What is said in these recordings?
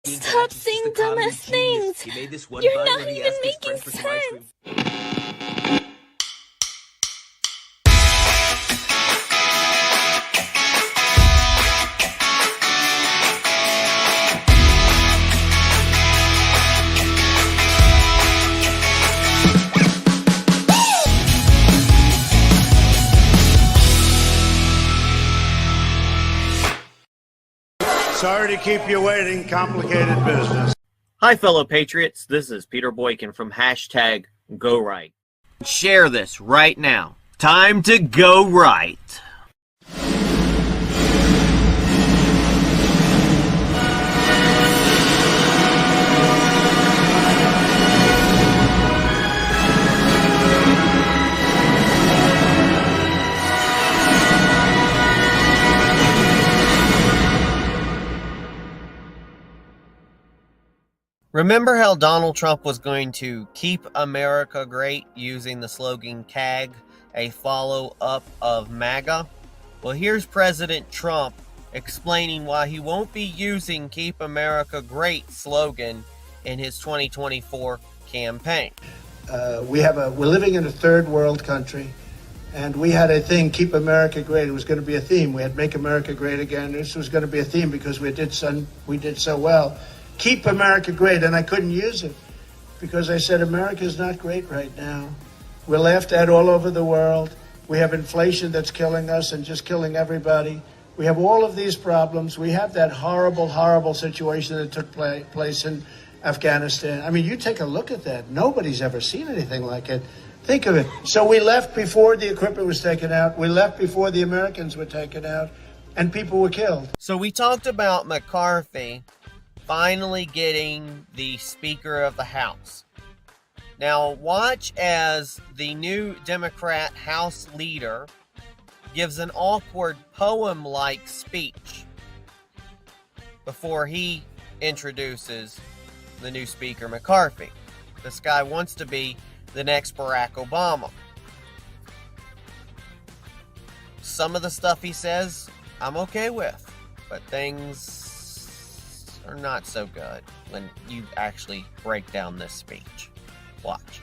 Stop saying dumbass things! You're not even making sense! Sorry to keep you waiting. Complicated business. Hi, fellow patriots. This is Peter Boykin from #GoRight. Share this right now. Time to go right. Remember how Donald Trump was going to keep America great using the slogan CAG, a follow-up of MAGA? Well, here's President Trump explaining why he won't be using Keep America Great slogan in his 2024 campaign. We're living in a third world country, and we had a thing, Keep America Great. It was going to be a theme. We had Make America Great Again. This was going to be a theme because we did so well. Keep America great, and I couldn't use it because I said America's not great right now. We're laughed at all over the world. We have inflation that's killing us and just killing everybody. We have all of these problems. We have that horrible, horrible situation that took place in Afghanistan. I mean, you take a look at that. Nobody's ever seen anything like it. Think of it. So we left before the equipment was taken out. We left before the Americans were taken out, and people were killed. So we talked about McCarthy finally getting the Speaker of the House. Now watch as the new Democrat House leader gives an awkward poem-like speech before he introduces the new Speaker, McCarthy. This guy wants to be the next Barack Obama. Some of the stuff he says, I'm okay with, but things are not so good when you actually break down this speech. Watch.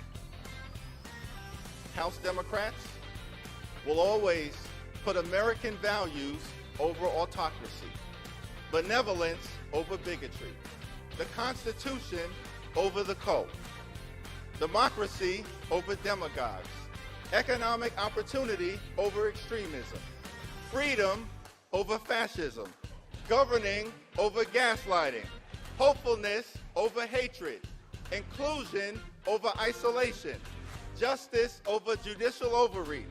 House Democrats will always put American values over autocracy, benevolence over bigotry, the Constitution over the code, democracy over demagogues, economic opportunity over extremism, freedom over fascism, governing over gaslighting, hopefulness over hatred, inclusion over isolation, justice over judicial overreach,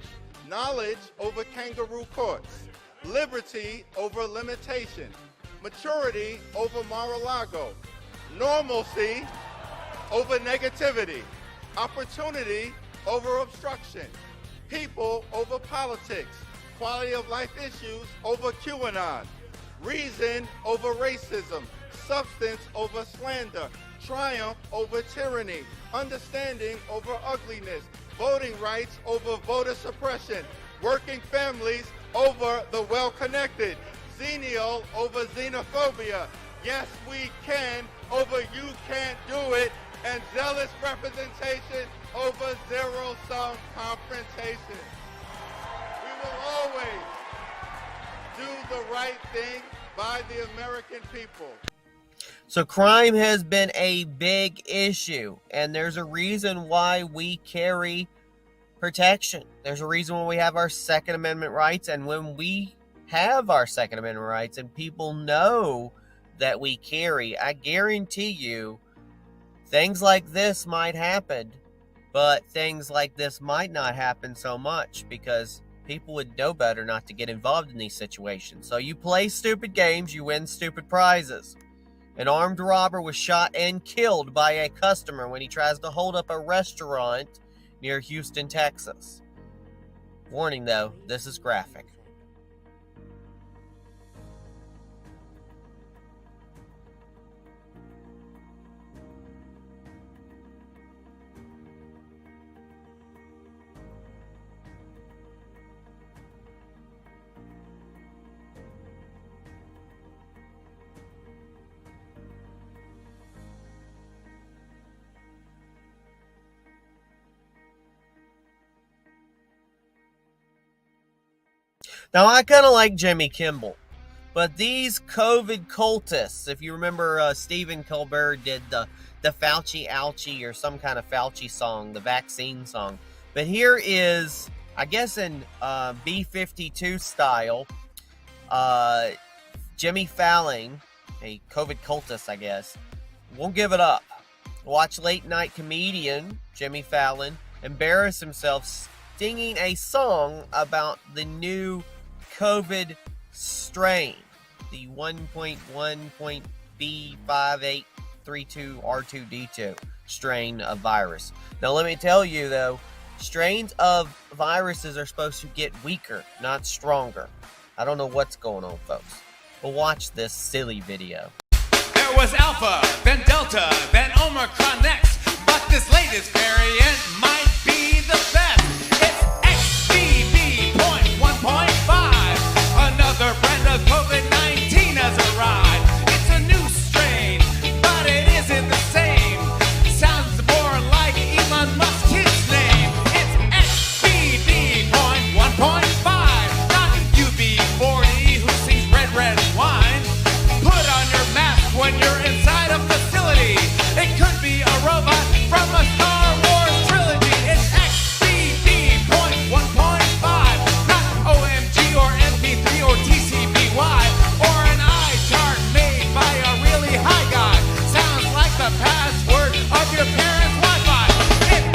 knowledge over kangaroo courts, liberty over limitation, maturity over Mar-a-Lago, normalcy over negativity, opportunity over obstruction, people over politics, quality of life issues over QAnon, reason over racism, substance over slander, triumph over tyranny, understanding over ugliness, voting rights over voter suppression, working families over the well-connected, xenial over xenophobia, yes we can over you can't do it, and zealous representation over zero-sum confrontation. We will always do the right thing by the American people. So crime has been a big issue, and there's a reason why we carry protection. There's a reason why we have our Second Amendment rights, and when we have our Second Amendment rights and people know that we carry, I guarantee you things like this might happen, but things like this might not happen so much because people would know better not to get involved in these situations. So you play stupid games, you win stupid prizes. An armed robber was shot and killed by a customer when he tries to hold up a restaurant near Houston, Texas. Warning though, this is graphic. Now, I kind of like Jimmy Kimmel, but these COVID cultists, if you remember Stephen Colbert did the Fauci Ouchie or some kind of Fauci song, the vaccine song. But here is, I guess in B-52 style, Jimmy Fallon, a COVID cultist, I guess, won't give it up. Watch late night comedian Jimmy Fallon embarrass himself singing a song about the new COVID strain, the 1.1.B5832R2D2 strain of virus. Now, let me tell you, though, strains of viruses are supposed to get weaker, not stronger. I don't know what's going on, folks. But watch this silly video. There was Alpha, then Delta, then Omicron next. But this latest variant might be the best. It's XBB.1.5. Another brand of COVID-19 has arrived. It's a new strain, but it isn't the same. Sounds more like Elon Musk's kid's name. It's XBB.1.5, not UB40 who sings red, red wine. Put on your mask when you're inside a facility. It could be a robot from a Star Wars trilogy. It's XBB.1.5, not OMG or MP3 or TCBY, or an eye chart made by a really high guy. Sounds like the password of your parents' Wi-Fi. It's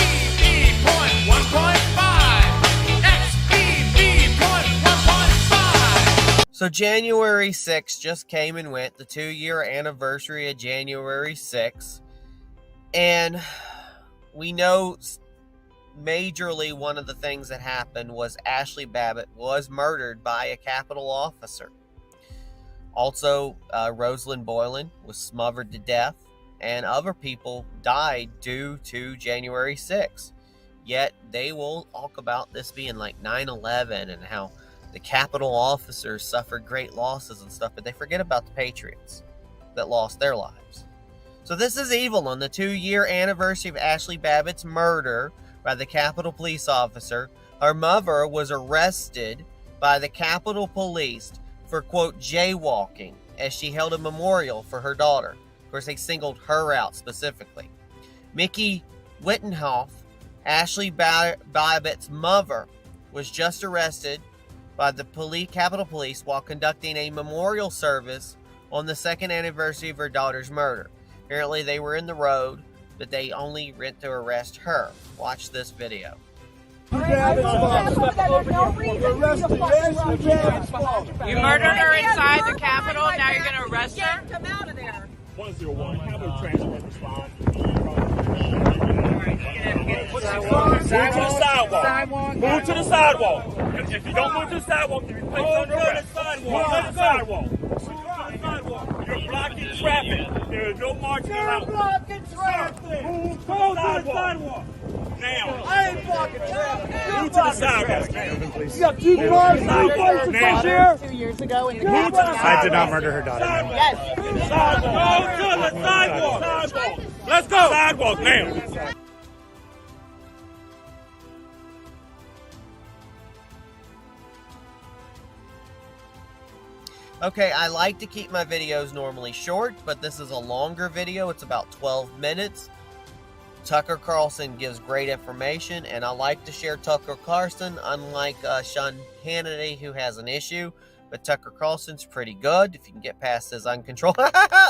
XBB.1.5. XBB.1.5. So January 6th just came and went, the 2-year anniversary of January 6th. And we know majorly one of the things that happened was Ashley Babbitt was murdered by a Capitol officer. Also, Rosalind Boylan was smothered to death, and other people died due to January 6th. Yet they will talk about this being like 9/11 and how the Capitol officers suffered great losses and stuff, but they forget about the patriots that lost their lives. So this is evil. On the 2-year anniversary of Ashley Babbitt's murder by the Capitol police officer, her mother was arrested by the Capitol Police for, quote, jaywalking as she held a memorial for her daughter. Of course, they singled her out specifically. Mickey Wittenhoff, Ashley Babbitt's mother, was just arrested by the Capitol Police while conducting a memorial service on the 2nd anniversary of her daughter's murder. Apparently, they were in the road, but they only went to arrest her. Watch this video. You murdered her inside the Capitol, now you're going to arrest her? Come out of there. 101, have a transport response. Move to the sidewalk. Move to the sidewalk. If you don't move to the sidewalk, if you place on the sidewalk, you're blocking traffic. There is no marching allowed. You're blocking traffic. Move to the sidewalk. Now. I ain't blocking traffic. Move to the sidewalk. You got 2 cars now. 2 years ago. Move to the sidewalk. I did not murder her daughter. Yes. Go to the sidewalk. Let's go. Sidewalk now. Okay, I like to keep my videos normally short, but this is a longer video. It's about 12 minutes. Tucker Carlson gives great information, and I like to share Tucker Carlson, unlike Sean Hannity, who has an issue. But Tucker Carlson's pretty good, if you can get past his uncontrolled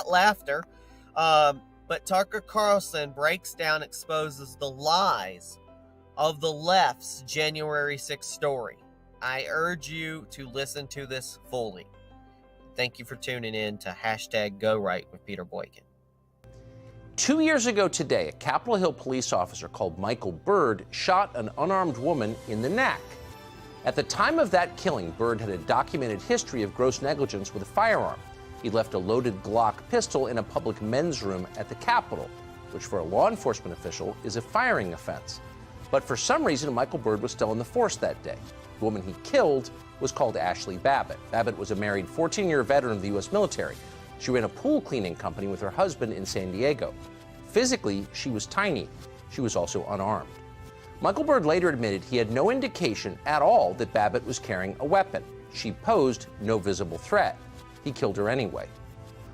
laughter. But Tucker Carlson breaks down, exposes the lies of the left's January 6th story. I urge you to listen to this fully. Thank you for tuning in to #GoRight with Peter Boykin. 2 years ago today, a Capitol Hill police officer called Michael Byrd shot an unarmed woman in the neck. At the time of that killing, Byrd had a documented history of gross negligence with a firearm. He left a loaded Glock pistol in a public men's room at the Capitol, which for a law enforcement official is a firing offense. But for some reason, Michael Byrd was still in the force that day. The woman he killed was called Ashley Babbitt. Babbitt was a married 14-year veteran of the U.S. military. She ran a pool cleaning company with her husband in San Diego. Physically, she was tiny. She was also unarmed. Michael Byrd later admitted he had no indication at all that Babbitt was carrying a weapon. She posed no visible threat. He killed her anyway.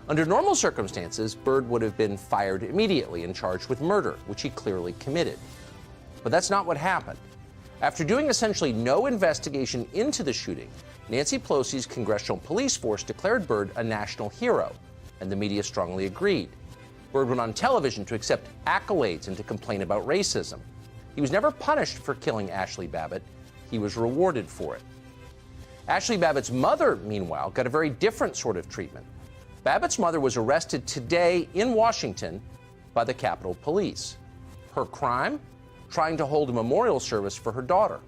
Under normal circumstances, Byrd would have been fired immediately and charged with murder, which he clearly committed. But that's not what happened. After doing essentially no investigation into the shooting, Nancy Pelosi's congressional police force declared Byrd a national hero, and the media strongly agreed. Byrd went on television to accept accolades and to complain about racism. He was never punished for killing Ashley Babbitt. He was rewarded for it. Ashley Babbitt's mother, meanwhile, got a very different sort of treatment. Babbitt's mother was arrested today in Washington by the Capitol Police. Her crime? Trying to hold a memorial service for her daughter.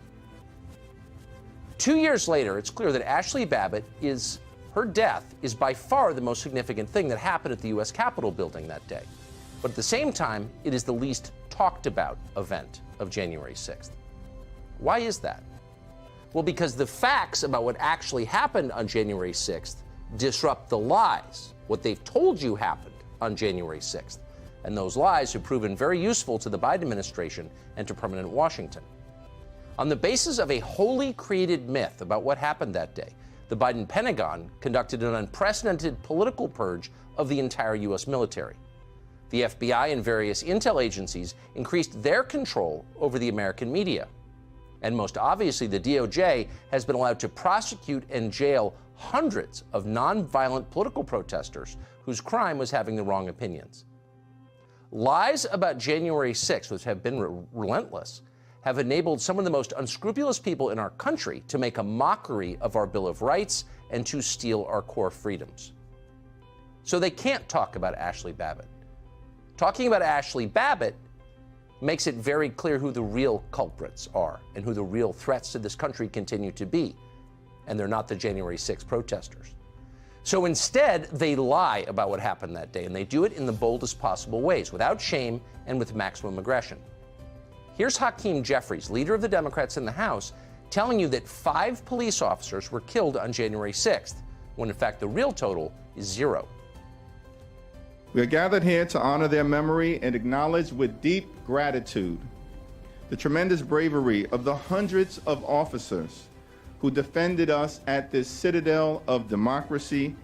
2 years later, it's clear that Ashley Babbitt her death is by far the most significant thing that happened at the U.S. Capitol building that day. But at the same time, it is the least talked about event of January 6th. Why is that? Well, because the facts about what actually happened on January 6th disrupt the lies, what they've told you happened on January 6th. And those lies have proven very useful to the Biden administration and to permanent Washington. On the basis of a wholly created myth about what happened that day, the Biden Pentagon conducted an unprecedented political purge of the entire U.S. military. The FBI and various intel agencies increased their control over the American media. And most obviously, the DOJ has been allowed to prosecute and jail hundreds of nonviolent political protesters whose crime was having the wrong opinions. Lies about January 6th, which have been relentless, have enabled some of the most unscrupulous people in our country to make a mockery of our Bill of Rights and to steal our core freedoms. So they can't talk about Ashley Babbitt. Talking about Ashley Babbitt makes it very clear who the real culprits are and who the real threats to this country continue to be. And they're not the January 6th protesters. So instead, they lie about what happened that day, and they do it in the boldest possible ways, without shame and with maximum aggression. Here's Hakeem Jeffries, leader of the Democrats in the House, telling you that 5 police officers were killed on January 6th, when in fact the real total is 0. We are gathered here to honor their memory and acknowledge with deep gratitude the tremendous bravery of the hundreds of officers who defended us at this citadel of democracy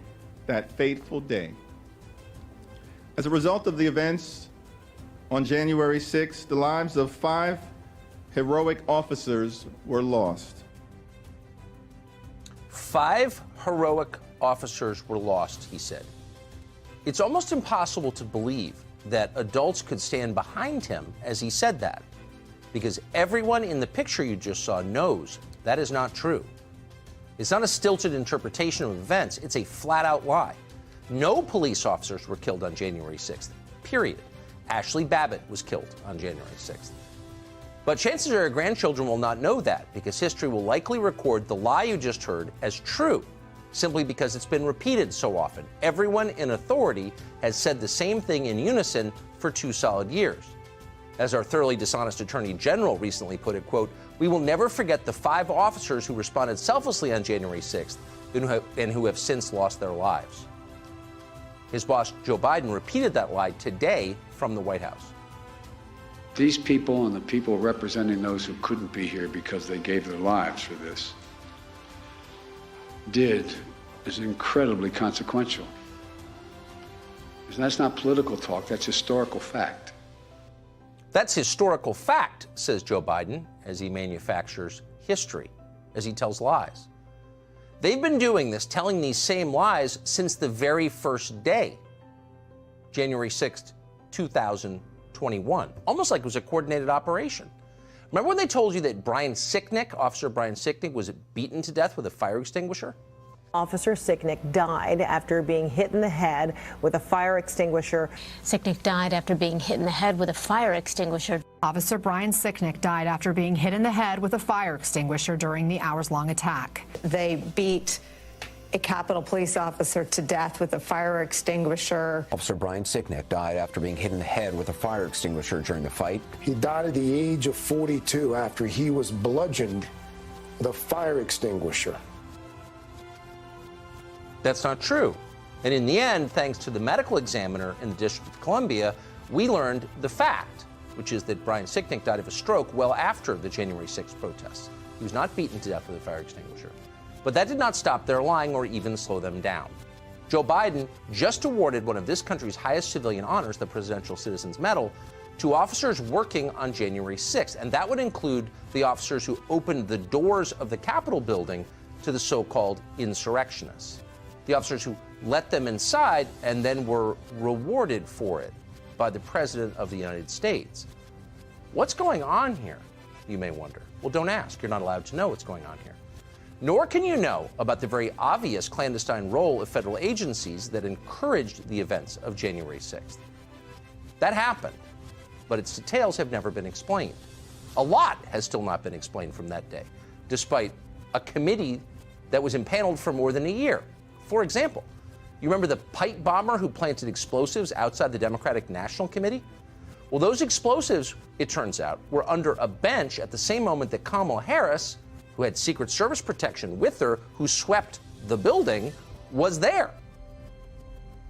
that fateful day. As a result of the events on January 6th, the lives of 5 heroic officers were lost. 5 heroic officers were lost, he said. It's almost impossible to believe that adults could stand behind him as he said that, because everyone in the picture you just saw knows that is not true. It's not a stilted interpretation of events, it's a flat-out lie. No police officers were killed on January 6th, period. Ashley Babbitt was killed on January 6th. But chances are your grandchildren will not know that, because history will likely record the lie you just heard as true, simply because it's been repeated so often. Everyone in authority has said the same thing in unison for 2 solid years. As our thoroughly dishonest Attorney General recently put it, quote, "We will never forget the 5 officers who responded selflessly on January 6th and who have since lost their lives." His boss, Joe Biden, repeated that lie today from the White House. These people and the people representing those who couldn't be here because they gave their lives for this is incredibly consequential. And that's not political talk, that's historical fact. That's historical fact, says Joe Biden, as he manufactures history, as he tells lies. They've been doing this, telling these same lies since the very first day, January 6th, 2021, almost like it was a coordinated operation. Remember when they told you that Officer Brian Sicknick was beaten to death with a fire extinguisher? Officer Sicknick died after being hit in the head with a fire extinguisher. Sicknick died after being hit in the head with a fire extinguisher. Officer Brian Sicknick died after being hit in the head with a fire extinguisher during the hours-long attack. They beat a Capitol police officer to death with a fire extinguisher. Officer Brian Sicknick died after being hit in the head with a fire extinguisher during the fight. He died at the age of 42 after he was bludgeoned with a fire extinguisher. That's not true. And in the end, thanks to the medical examiner in the District of Columbia, we learned the fact. which is that Brian Sicknick died of a stroke well after the January 6th protests. He was not beaten to death with a fire extinguisher. But that did not stop their lying or even slow them down. Joe Biden just awarded one of this country's highest civilian honors, the Presidential Citizens Medal, to officers working on January 6th. And that would include the officers who opened the doors of the Capitol building to the so-called insurrectionists. The officers who let them inside and then were rewarded for it by the President of the United States. What's going on here, you may wonder? Well, don't ask. You're not allowed to know what's going on here. Nor can you know about the very obvious clandestine role of federal agencies that encouraged the events of January 6th. That happened, but its details have never been explained. A lot has still not been explained from that day, despite a committee that was impaneled for more than a year. For example, you remember the pipe bomber who planted explosives outside the Democratic National Committee? Well, those explosives, it turns out, were under a bench at the same moment that Kamala Harris, who had Secret Service protection with her, who swept the building, was there.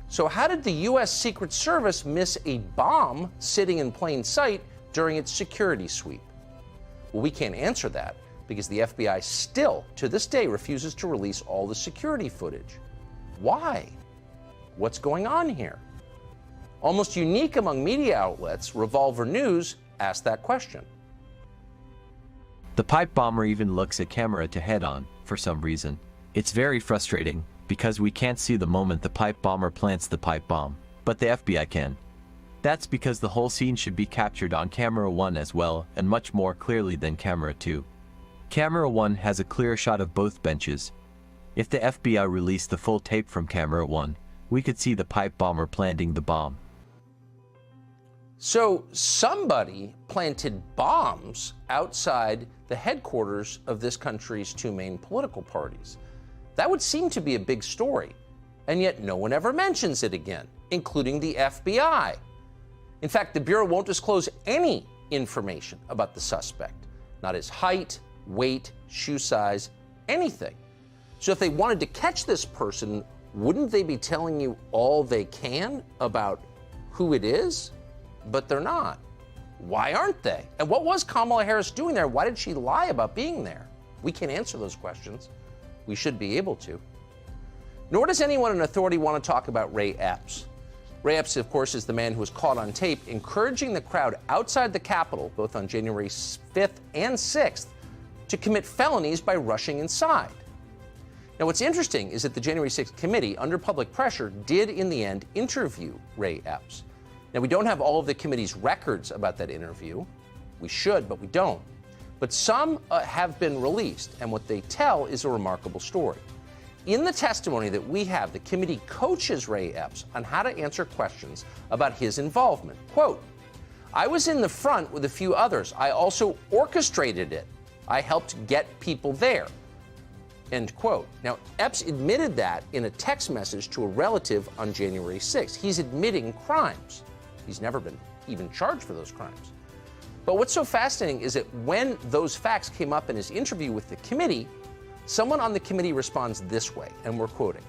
So how did the U.S. Secret Service miss a bomb sitting in plain sight during its security sweep? Well, we can't answer that because the FBI still, to this day, refuses to release all the security footage. Why? What's going on here? Almost unique among media outlets, Revolver News asked that question. The pipe bomber even looks at camera to head on, for some reason. It's very frustrating, because we can't see the moment the pipe bomber plants the pipe bomb, but the FBI can. That's because the whole scene should be captured on camera 1 as well, and much more clearly than camera 2. Camera 1 has a clear shot of both benches. If the FBI released the full tape from camera 1, we could see the pipe bomber planting the bomb. So somebody planted bombs outside the headquarters of this country's two main political parties. That would seem to be a big story, and yet no one ever mentions it again, including the FBI. In fact, the Bureau won't disclose any information about the suspect, not his height, weight, shoe size, anything. So if they wanted to catch this person, wouldn't they be telling you all they can about who it is? But they're not. Why aren't they? And what was Kamala Harris doing there? Why did she lie about being there? We can't answer those questions. We should be able to. Nor does anyone in authority want to talk about Ray Epps. Ray Epps, of course, is the man who was caught on tape encouraging the crowd outside the Capitol, both on January 5th and 6th, to commit felonies by rushing inside. Now, what's interesting is that the January 6th committee, under public pressure, did in the end interview Ray Epps. Now, we don't have all of the committee's records about that interview. We should, but we don't. But some have been released, and what they tell is a remarkable story. In the testimony that we have, the committee coaches Ray Epps on how to answer questions about his involvement. Quote, "I was in the front with a few others. I also orchestrated it. I helped get people there." End quote. Now, Epps admitted that in a text message to a relative on January 6th. He's admitting crimes. He's never been even charged for those crimes. But what's so fascinating is that when those facts came up in his interview with the committee, someone on the committee responds this way, and we're quoting,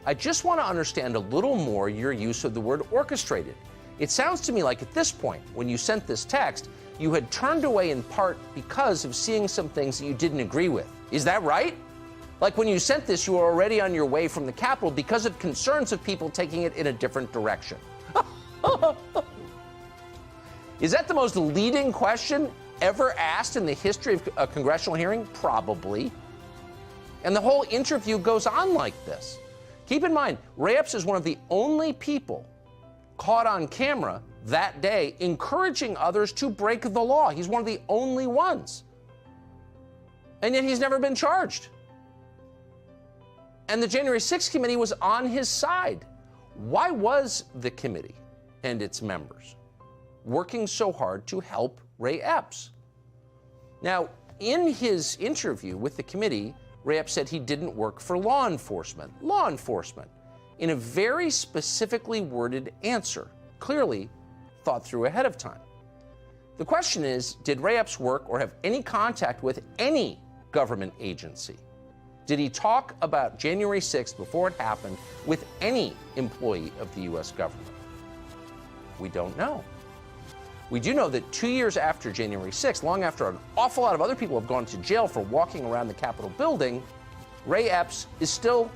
"I just want to understand a little more your use of the word orchestrated. It sounds to me like at this point, when you sent this text, you had turned away in part because of seeing some things that you didn't agree with. Is that right? Like when you sent this, you were already on your way from the Capitol because of concerns of people taking it in a different direction." Is that the most leading question ever asked in the history of a congressional hearing? Probably. And the whole interview goes on like this. Keep in mind, Ray Epps is one of the only people caught on camera that day encouraging others to break the law. He's one of the only ones. And yet he's never been charged. And the January 6th committee was on his side. Why was the committee and its members working so hard to help Ray Epps? Now, in his interview with the committee, Ray Epps said he didn't work for law enforcement, in a very specifically worded answer, clearly thought through ahead of time. The question is, did Ray Epps work or have any contact with any government agency? Did he talk about January 6th before it happened with any employee of the U.S. government? We don't know. We do know that 2 years after January 6th, long after an awful lot of other people have gone to jail for walking around the Capitol building, Ray Epps is still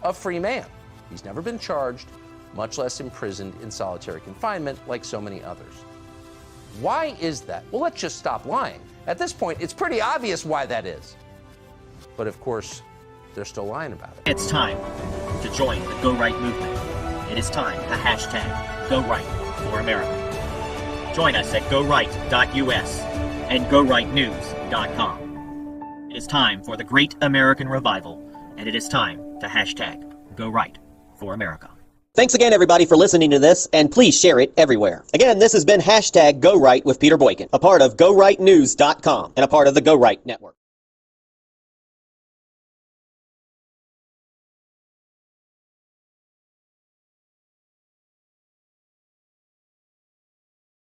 a free man. He's never been charged, much less imprisoned in solitary confinement like so many others. Why is that? Well, let's just stop lying. At this point, it's pretty obvious why that is. But of course, they're still lying about it. It's time to join the Go Right movement. It is time to hashtag Go Right for America. Join us at goright.us and gorightnews.com. It is time for the Great American Revival, and it is time to hashtag Go Right for America. Thanks again, everybody, for listening to this, and please share it everywhere. Again, this has been hashtag Go Right with Peter Boykin, a part of gorightnews.com and a part of the Go Right Network.